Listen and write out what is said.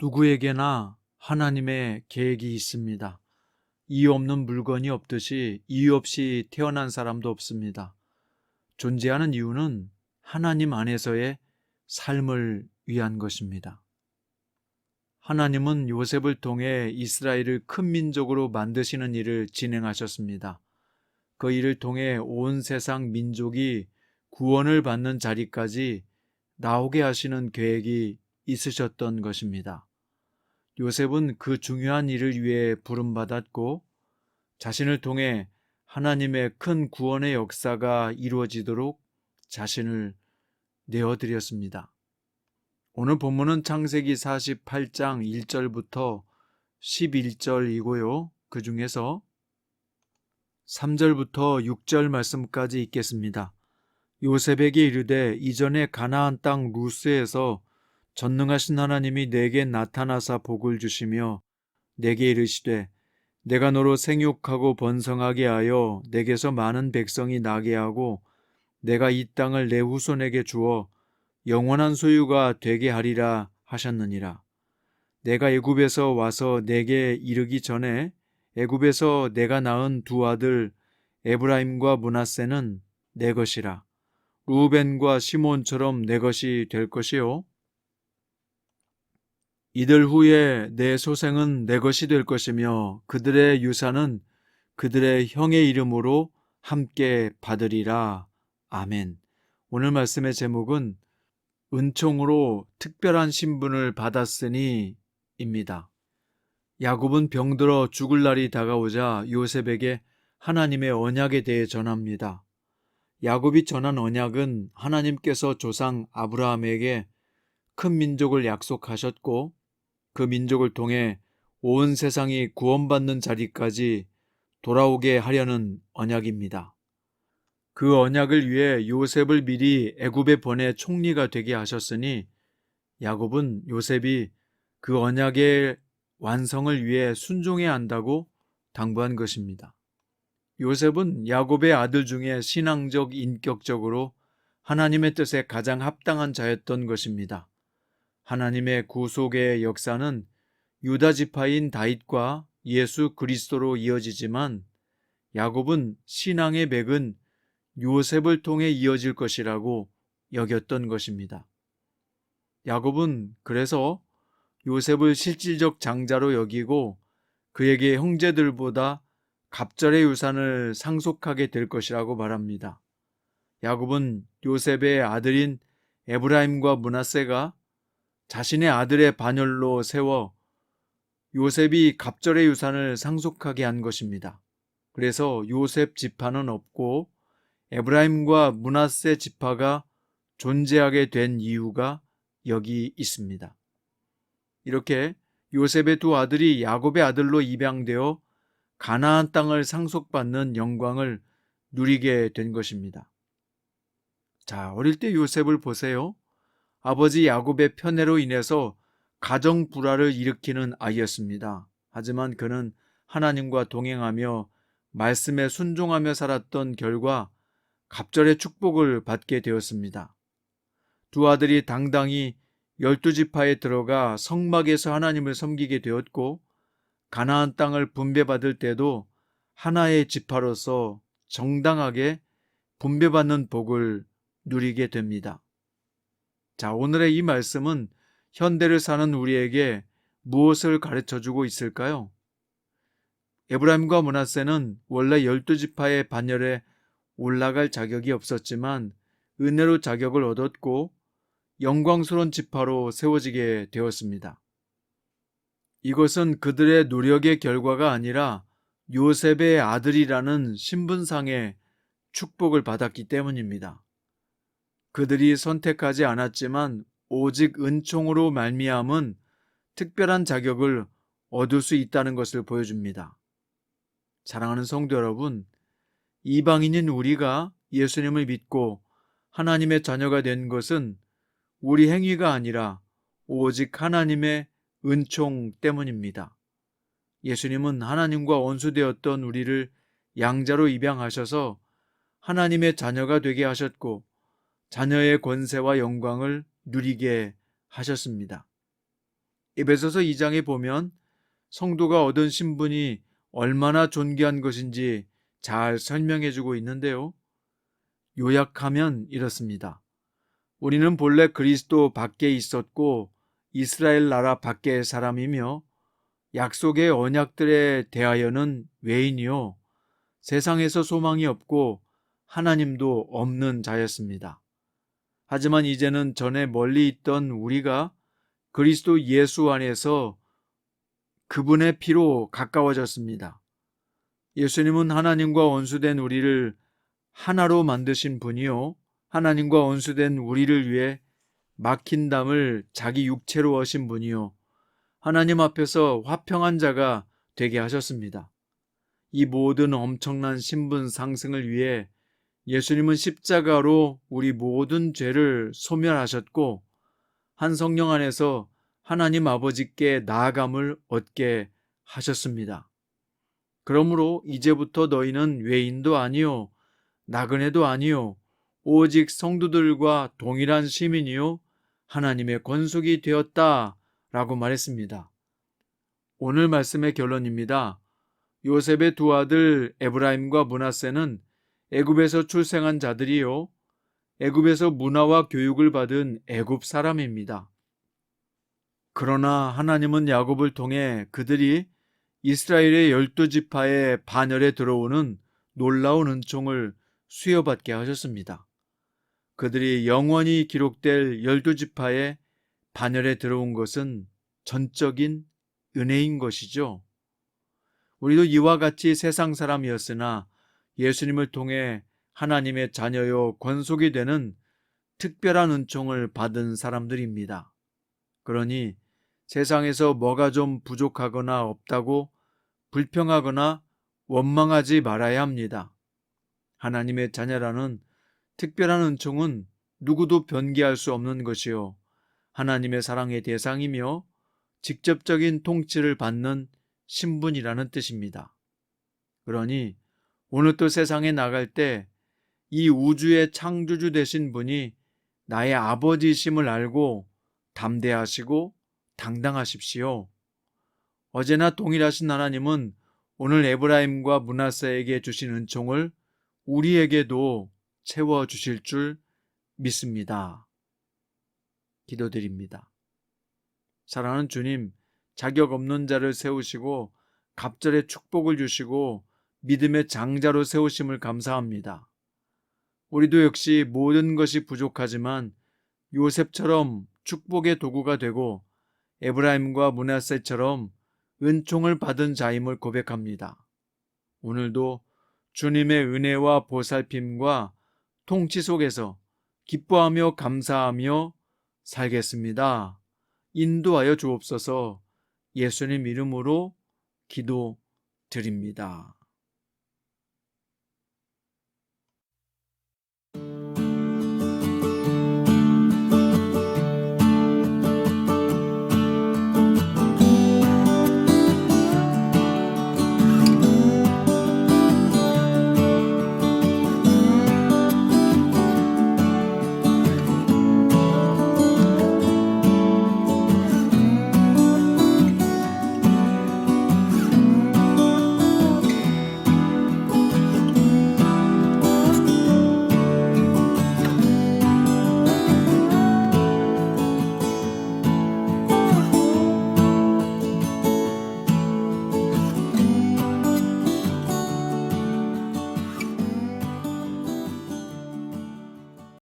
누구에게나 하나님의 계획이 있습니다. 이유 없는 물건이 없듯이 이유 없이 태어난 사람도 없습니다. 존재하는 이유는 하나님 안에서의 삶을 위한 것입니다. 하나님은 요셉을 통해 이스라엘을 큰 민족으로 만드시는 일을 진행하셨습니다. 그 일을 통해 온 세상 민족이 구원을 받는 자리까지 나오게 하시는 계획이 있으셨던 것입니다. 요셉은 그 중요한 일을 위해 부름받았고 자신을 통해 하나님의 큰 구원의 역사가 이루어지도록 자신을 내어드렸습니다. 오늘 본문은 창세기 48장 1절부터 11절이고요. 그 중에서 3절부터 6절 말씀까지 읽겠습니다. 요셉에게 이르되 이전에 가나안 땅 루스에서 전능하신 하나님이 내게 나타나사 복을 주시며 내게 이르시되 내가 너로 생육하고 번성하게 하여 내게서 많은 백성이 나게 하고 내가 이 땅을 내 후손에게 주어 영원한 소유가 되게 하리라 하셨느니라. 내가 애굽에서 와서 내게 이르기 전에 애굽에서 내가 낳은 두 아들 에브라임과 므낫세는 내 것이라. 루벤과 시몬처럼 내 것이 될 것이요 이들 후에 내 소생은 내 것이 될 것이며 그들의 유산은 그들의 형의 이름으로 함께 받으리라. 아멘. 오늘 말씀의 제목은 은총으로 특별한 신분을 받았으니 입니다. 야곱은 병들어 죽을 날이 다가오자 요셉에게 하나님의 언약에 대해 전합니다. 야곱이 전한 언약은 하나님께서 조상 아브라함에게 큰 민족을 약속하셨고 그 민족을 통해 온 세상이 구원받는 자리까지 돌아오게 하려는 언약입니다. 그 언약을 위해 요셉을 미리 애굽에 보내 총리가 되게 하셨으니 야곱은 요셉이 그 언약의 완성을 위해 순종해야 한다고 당부한 것입니다. 요셉은 야곱의 아들 중에 신앙적, 인격적으로 하나님의 뜻에 가장 합당한 자였던 것입니다. 하나님의 구속의 역사는 유다 지파인 다윗과 예수 그리스도로 이어지지만 야곱은 신앙의 맥은 요셉을 통해 이어질 것이라고 여겼던 것입니다. 야곱은 그래서 요셉을 실질적 장자로 여기고 그에게 형제들보다 갑절의 유산을 상속하게 될 것이라고 말합니다. 야곱은 요셉의 아들인 에브라임과 므낫세가 자신의 아들의 반열로 세워 요셉이 갑절의 유산을 상속하게 한 것입니다. 그래서 요셉 지파는 없고 에브라임과 므낫세 지파가 존재하게 된 이유가 여기 있습니다. 이렇게 요셉의 두 아들이 야곱의 아들로 입양되어 가나안 땅을 상속받는 영광을 누리게 된 것입니다. 자, 어릴 때 요셉을 보세요. 아버지 야곱의 편애로 인해서 가정 불화를 일으키는 아이였습니다. 하지만 그는 하나님과 동행하며 말씀에 순종하며 살았던 결과 갑절의 축복을 받게 되었습니다. 두 아들이 당당히 12지파에 들어가 성막에서 하나님을 섬기게 되었고 가나안 땅을 분배받을 때도 하나의 지파로서 정당하게 분배받는 복을 누리게 됩니다. 자, 오늘의 이 말씀은 현대를 사는 우리에게 무엇을 가르쳐주고 있을까요? 에브라임과 므낫세는 원래 12지파의 반열에 올라갈 자격이 없었지만 은혜로 자격을 얻었고 영광스러운 지파로 세워지게 되었습니다. 이것은 그들의 노력의 결과가 아니라 요셉의 아들이라는 신분상의 축복을 받았기 때문입니다. 그들이 선택하지 않았지만 오직 은총으로 말미암은 특별한 자격을 얻을 수 있다는 것을 보여줍니다. 사랑하는 성도 여러분, 이방인인 우리가 예수님을 믿고 하나님의 자녀가 된 것은 우리 행위가 아니라 오직 하나님의 은총 때문입니다. 예수님은 하나님과 원수되었던 우리를 양자로 입양하셔서 하나님의 자녀가 되게 하셨고 자녀의 권세와 영광을 누리게 하셨습니다. 에베소서 2장에 보면 성도가 얻은 신분이 얼마나 존귀한 것인지 잘 설명해주고 있는데요. 요약하면 이렇습니다. 우리는 본래 그리스도 밖에 있었고 이스라엘 나라 밖의 사람이며 약속의 언약들에 대하여는 외인이요 세상에서 소망이 없고 하나님도 없는 자였습니다. 하지만 이제는 전에 멀리 있던 우리가 그리스도 예수 안에서 그분의 피로 가까워졌습니다. 예수님은 하나님과 원수된 우리를 하나로 만드신 분이요 하나님과 원수된 우리를 위해 막힌 담을 자기 육체로 어신 분이요 하나님 앞에서 화평한 자가 되게 하셨습니다. 이 모든 엄청난 신분 상승을 위해 예수님은 십자가로 우리 모든 죄를 소멸하셨고 한 성령 안에서 하나님 아버지께 나아감을 얻게 하셨습니다. 그러므로 이제부터 너희는 외인도 아니요 나그네도 아니요 오직 성도들과 동일한 시민이요 하나님의 권속이 되었다 라고 말했습니다. 오늘 말씀의 결론입니다. 요셉의 두 아들 에브라임과 므낫세는 애굽에서 출생한 자들이요 애굽에서 문화와 교육을 받은 애굽 사람입니다. 그러나 하나님은 야곱을 통해 그들이 이스라엘의 12지파의 반열에 들어오는 놀라운 은총을 수여받게 하셨습니다. 그들이 영원히 기록될 12지파의 반열에 들어온 것은 전적인 은혜인 것이죠. 우리도 이와 같이 세상 사람이었으나 예수님을 통해 하나님의 자녀요 권속이 되는 특별한 은총을 받은 사람들입니다. 그러니 세상에서 뭐가 좀 부족하거나 없다고 불평하거나 원망하지 말아야 합니다. 하나님의 자녀라는 특별한 은총은 누구도 변기할 수 없는 것이요 하나님의 사랑의 대상이며 직접적인 통치를 받는 신분이라는 뜻입니다. 그러니 오늘 또 세상에 나갈 때 이 우주의 창조주 되신 분이 나의 아버지심을 알고 담대하시고 당당하십시오. 어제나 동일하신 하나님은 오늘 에브라임과 므낫세에게 주신 은총을 우리에게도 채워주실 줄 믿습니다. 기도드립니다. 사랑하는 주님, 자격 없는 자를 세우시고 갑절의 축복을 주시고 믿음의 장자로 세우심을 감사합니다. 우리도 역시 모든 것이 부족하지만 요셉처럼 축복의 도구가 되고 에브라임과 므낫세처럼 은총을 받은 자임을 고백합니다. 오늘도 주님의 은혜와 보살핌과 통치 속에서 기뻐하며 감사하며 살겠습니다. 인도하여 주옵소서. 예수님 이름으로 기도드립니다.